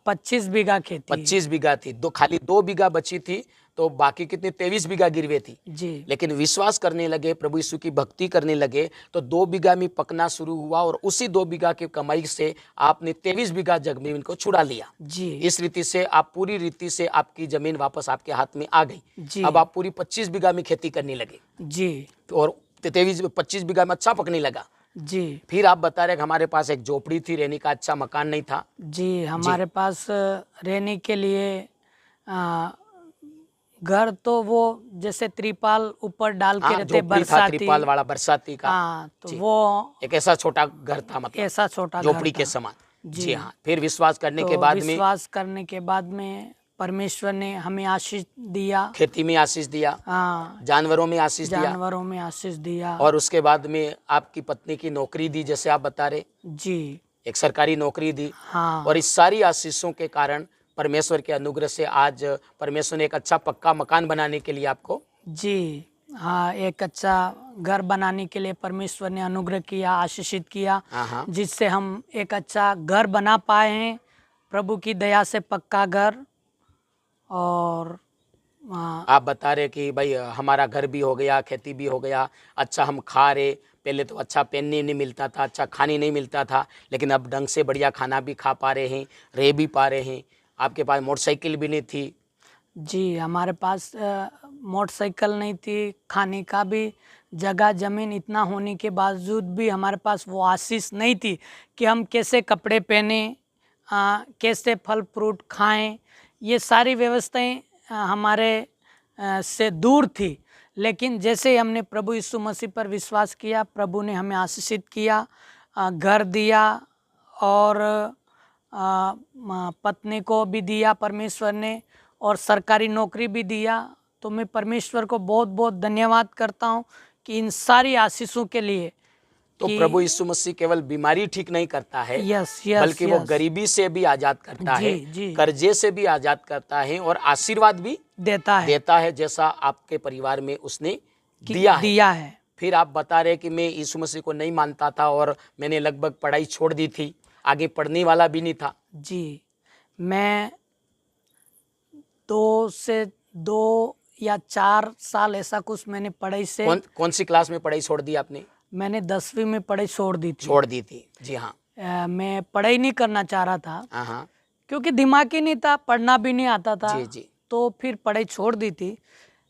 25 बीघा खेती। 25 बीघा थी। खाली 2 बीघा बची थी, तो बाकी कितनी 23 बीघा गिरवे थी। जी। लेकिन विश्वास करने लगे, प्रभु यीशु की भक्ति करने लगे, तो 2 बीघा में पकना शुरू हुआ और उसी 2 बीघा की कमाई से आपने 23 बीघा जमीन को छुड़ा लिया। जी। इस रीति से आप पूरी रीति से आपकी जमीन वापस आपके हाथ में आ गई। जी। अब आप पूरी 25 बीघा में खेती करने लगे। जी। और 25 बीघा में अच्छा पकने लगा। जी। फिर आप बता रहे कि हमारे पास एक झोपड़ी थी, रहने का अच्छा मकान नहीं था। जी, हमारे पास रहने के लिए घर तो वो जैसे त्रिपाल ऊपर डाल के रहते, बरसाती, त्रिपाल वाला बरसाती का। हाँ, तो वो एक ऐसा छोटा घर था, मतलब ऐसा छोटा झोपड़ी के समान। जी हाँ। फिर विश्वास करने के बाद में परमेश्वर ने हमें आशीष दिया, खेती में आशीष दिया, हाँ, जानवरों में आशीष दिया। और उसके बाद में आपकी पत्नी की नौकरी दी, जैसे आप बता रहे। जी, एक सरकारी नौकरी दी। हाँ। और इस सारी आशीषों के कारण परमेश्वर के अनुग्रह से आज परमेश्वर ने एक अच्छा पक्का मकान बनाने के लिए आपको, जी हाँ, एक अच्छा घर बनाने के लिए परमेश्वर ने अनुग्रह किया, आशीषित किया, जिससे हम एक अच्छा घर बना पाए हैं प्रभु की दया से, पक्का घर। और आप बता रहे कि भाई हमारा घर भी हो गया, खेती भी हो गया, अच्छा हम खा रहे। पहले तो अच्छा पहनने नहीं मिलता था, अच्छा खाने नहीं मिलता था, लेकिन अब ढंग से बढ़िया खाना भी खा पा रहे हैं, रह भी पा रहे हैं। आपके पास मोटरसाइकिल भी नहीं थी। जी, हमारे पास मोटरसाइकिल नहीं थी, खाने का भी जगह जमीन इतना होने के बावजूद भी हमारे पास वो आशीष नहीं थी कि हम कैसे कपड़े पहने, कैसे फल फ्रूट खाएं। ये सारी व्यवस्थाएं हमारे से दूर थी। लेकिन जैसे हमने प्रभु यीशु मसीह पर विश्वास किया, प्रभु ने हमें आशीषित किया, घर दिया और पत्नी को भी दिया परमेश्वर ने, और सरकारी नौकरी भी दिया। तो मैं परमेश्वर को बहुत बहुत धन्यवाद करता हूँ कि इन सारी आशीषों के लिए। तो प्रभु यीशु मसीह केवल बीमारी ठीक नहीं करता है, बल्कि वो गरीबी से भी आजाद करता है, कर्जे से भी आजाद करता है और आशीर्वाद भी देता है जैसा आपके परिवार में उसने दिया है। फिर आप बता रहे कि मैं यीशु मसीह को नहीं मानता था और मैंने लगभग पढ़ाई छोड़ दी थी, आगे पढ़ने वाला भी नहीं था। जी, मैं 2 या 4 साल ऐसा कुछ मैंने पढ़ाई से। कौन सी क्लास में पढ़ाई छोड़ दी आपने? मैंने 10वीं में पढ़ाई छोड़ दी थी। जी हाँ। मैं पढ़ाई नहीं करना चाह रहा था, क्योंकि दिमाग ही नहीं था, पढ़ना भी नहीं आता था। जी। तो फिर पढ़ाई छोड़ दी थी।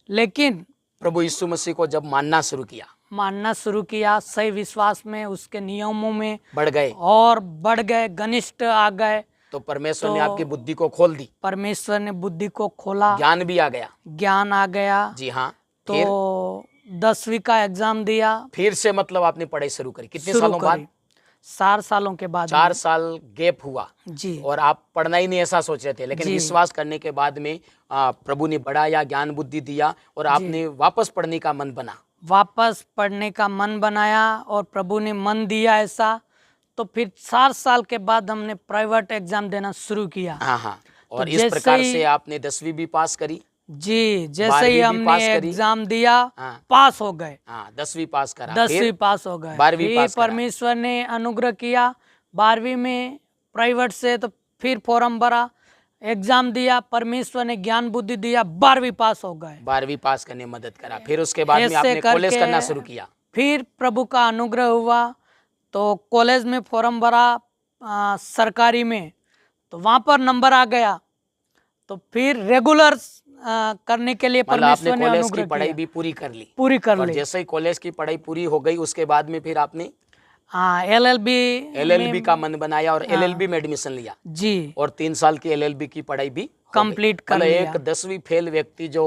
लेकिन प्रभु यीशु मसीह को जब मानना शुरू किया, मानना शुरू किया, सही विश्वास में, उसके नियमों में बढ़ गए, और बढ़ गए, घनिष्ठ आ गए, तो परमेश्वर ने तो आपकी बुद्धि को खोल दी, परमेश्वर ने बुद्धि को खोला, ज्ञान भी आ गया। ज्ञान आ गया। जी हाँ। तो फिर 10वीं का एग्जाम दिया, फिर से मतलब आपने पढ़ाई शुरू करी, कितने शुरू सालों बाद? करी 4 सालों के बाद 4 साल गैप हुआ जी। और आप पढ़ना ही नहीं ऐसा सोच रहे थे, लेकिन जी। विश्वास करने के बाद में प्रभु ने बढ़ाया, ज्ञान बुद्धि दिया और आपने वापस पढ़ने का मन बना। वापस पढ़ने का मन बनाया और प्रभु ने मन दिया ऐसा, तो फिर 4 साल के बाद हमने प्राइवेट एग्जाम देना शुरू किया। हाँ हाँ। और तो इस जैसे प्रकार ही- से आपने 10वीं भी पास करी। जी, जैसे 12वीं ही भी हमने पास करी। एग्जाम दिया, हाँ। पास हो गए, हाँ, 10वीं पास करा, 10वीं फिर पास हो गए, 12वीं फिर पास करा। परमेश्वर ने अनुग्रह किया, 12वीं में प्राइवेट से, तो फिर फॉर्म भरा, एग्जाम दिया, परमेश्वर ने ज्ञान बुद्धि दिया, 12वीं पास हो गए। 12वीं पास करने में मदद करा। फिर उसके बाद में ऐसे आपने कॉलेज करके करना शुरू किया। फिर प्रभु का अनुग्रह हुआ, तो कॉलेज में फॉर्म भरा सरकारी में, तो वहाँ पर नंबर आ गया, तो फिर रेगुलर करने के लिए मतलब आपने परमेश्वर ने कॉलेज की अनुग्रह पढ़ाई किया, भी पूरी कर ली। पूरी कर और ली। जैसे ही कॉलेज की पढ़ाई पूरी हो गई, उसके बाद में फिर आपने हाँ, एलएलबी एलएलबी का मन बनाया और एलएलबी में एडमिशन लिया जी और 3 साल की एलएलबी की पढ़ाई भी हो गई। कंप्लीट कर मतलब लिया। एक 10वीं फेल व्यक्ति जो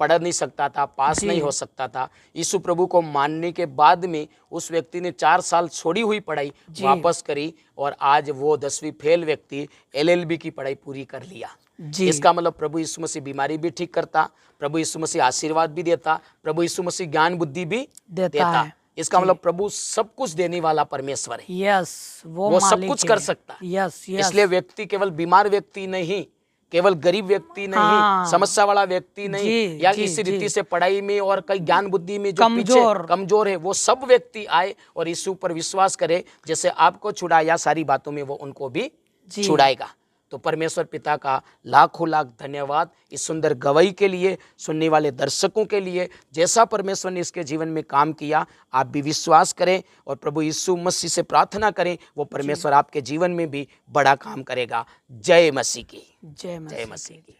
पढ़ नहीं सकता था, पास नहीं हो सकता था, यीशु प्रभु को मानने के बाद में उस व्यक्ति ने 4 साल छोड़ी हुई पढ़ाई वापस करी और आज वो 10वीं फेल व्यक्ति एलएलबी की पढ़ाई पूरी कर लिया। जी। इसका मतलब प्रभु यीशु मसीह बीमारी भी ठीक करता, प्रभु यीशु मसीह आशीर्वाद भी देता, प्रभु यीशु मसीह ज्ञान बुद्धि भी देता है। इसका मतलब प्रभु सब कुछ देने वाला परमेश्वर है। यस, वो सब मालिक कुछ है। कर सकता है। Yes yes. इसलिए व्यक्ति केवल बीमार व्यक्ति नहीं, केवल गरीब व्यक्ति नहीं, हाँ। समस्या वाला व्यक्ति नहीं, जी, या जी, इसी जी। रीति से पढ़ाई में और कई ज्ञान बुद्धि में जो कमजोर। पीछे कमजोर है, वो सब व्यक्ति आए और यीशु पर विश्वास करे, जैसे आपको छुड़ाया सारी बातों में वो उनको भी जी। छुड़ाएगा। तो परमेश्वर पिता का लाखों लाख धन्यवाद इस सुंदर गवाही के लिए, सुनने वाले दर्शकों के लिए। जैसा परमेश्वर ने इसके जीवन में काम किया, आप भी विश्वास करें और प्रभु यीशु मसीह से प्रार्थना करें, वो परमेश्वर आपके जीवन में भी बड़ा काम करेगा। जय मसीह की। जय जय मसीह की।